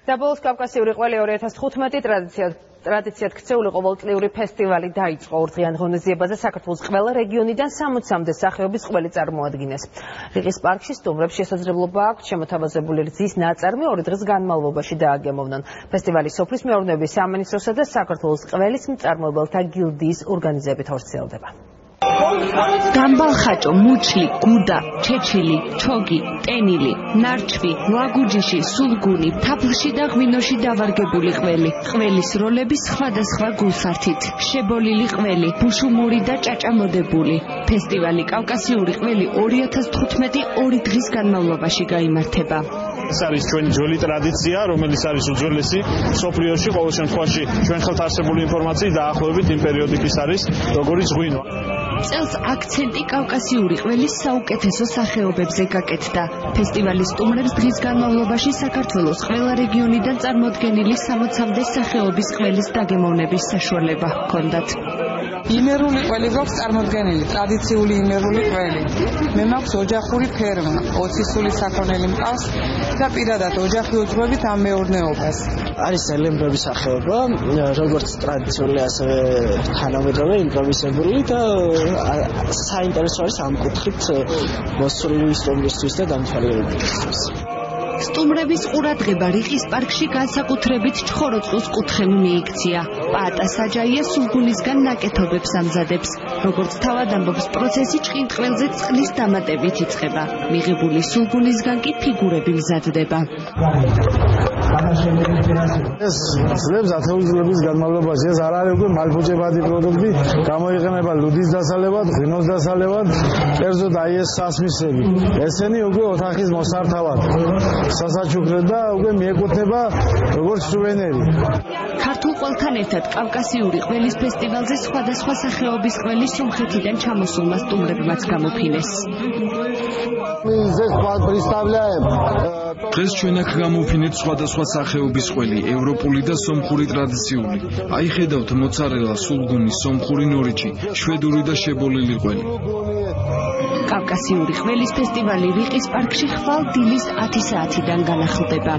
Საბოლოოდ კავკასიური ყველი 2015 ტრადიციად ქცეული ყოველწლიური ფესტივალი დაიწყო. ორდღიან ღონისძიებაზე საქართველოს ყველა რეგიონიდან 60-მდე სახეობის ყველი წარმოადგინეს. რიყის პარკში სტუმრებს შესაძლებლობა აქვთ შემოთავაზებული რძის ნაწარმი 2 დღის განმავლობაში დააგემოვნონ. ფესტივალი სოფლის მეურნეობის სამინისტროსა და საქართველოს ყველის მწარმოებელთა გილდიის ორგანიზებით ხორციელდება. დამბალხაჭო, მუჩლი, გუდა, ჩეჩილი, ჩოგი, ტენილი, ნარჩვი, ლაგუჯიში, სულგუნი, თაფლში და ღვინოში დავარგებული ყველი. ყველის როლები სხვადასხვა გულსართით. შებოლილი ყველი, ბუშუმური და ჭაჭამოდებული. ფესტივალი კავკასიური ყველი 2015 2 დღის განმავლობაში გაიმართება. ეს არის ჩვენი ძველი ტრადიცია, რომელიც არის უძველესი მსოფლიოში, ყოველ შემთხვევაში ჩვენ ხელთ არსებული ინფორმაციით დაახლოებით იმ პერიოდით არის, როგორც ღვინო. წელს აქცენტი კავკასიური ყველის საუკეთესო სახეობებზე გაკეთდა. ფესტივალის სტუმრებს დღის განმავლობაში საქართველოს ყველა რეგიონიდან წარმოდგენილი 60-მდე სახეობის ყველის დაგემოვნების საშუალება ჰქონდათ. იმერული ყველი გვაქვს წარმოდგენილი, ტრადიციული იმერული ყველი. მე მაქვს ოჯახური ფერმა, 20 სული საქონელი მყავს და პირადად ოჯახი უძღვებით ამ მეურნეობას. არის ელემენტების სახეობა, როგორც ტრადიციული, ასევე თანამედროვე, იმპროვიზებული და საინტერესო არის ამ კუთხით მოსწავლე სტუმრისთვის და დამთვალიერებელისთვის. სტუმრების ყურადღება რიყის პარკში განსაკუთრებით ჩხოროწყუს კუთხემ მიიქცია. პაატა საჯაია სულგუნისგან ნაკეთობებს ამზადებს. როგორც თავად ამბობს, პროცესი ჭყინტყველზე წყლის დამატებით იწყება. მიღებული სულგუნისგან კი ფიგურები მზადდება. ეს წლებს ათეულების განმავლობაში ეს არ არის უკვე მალფუჭებადი პროდუქტი, გამოიყენება ლუდის დასალევად, ღვინოს დასალევად, კერძოდ აი ეს სასმისები. ესენი უკვე ოთახის მოსართავად სასაჩუქრად და უკვე მიეკუთვნება როგორც სუვენირი. ქართულ ყველთან ერთად კავკასიური ყველის ფესტივალზე სხვადასხვა სახეობის ყველი სომხეთიდან ჩამოსულმა სტუმრებმაც გამოფინეს. დღეს ჩვენ აქ გამოვფინეთ სხვადასხვა სახეობის ყველი, ევროპული და სომხური ტრადიციული. აი ხედავთ მოცარელა, სულგუნი, სომხური ნორიჩი, შვედური და შებოლილი ყველი. კავკასიური ყველის ფესტივალი რიყის პარკში ხვალ დილის 10 საათიდან განახლდება.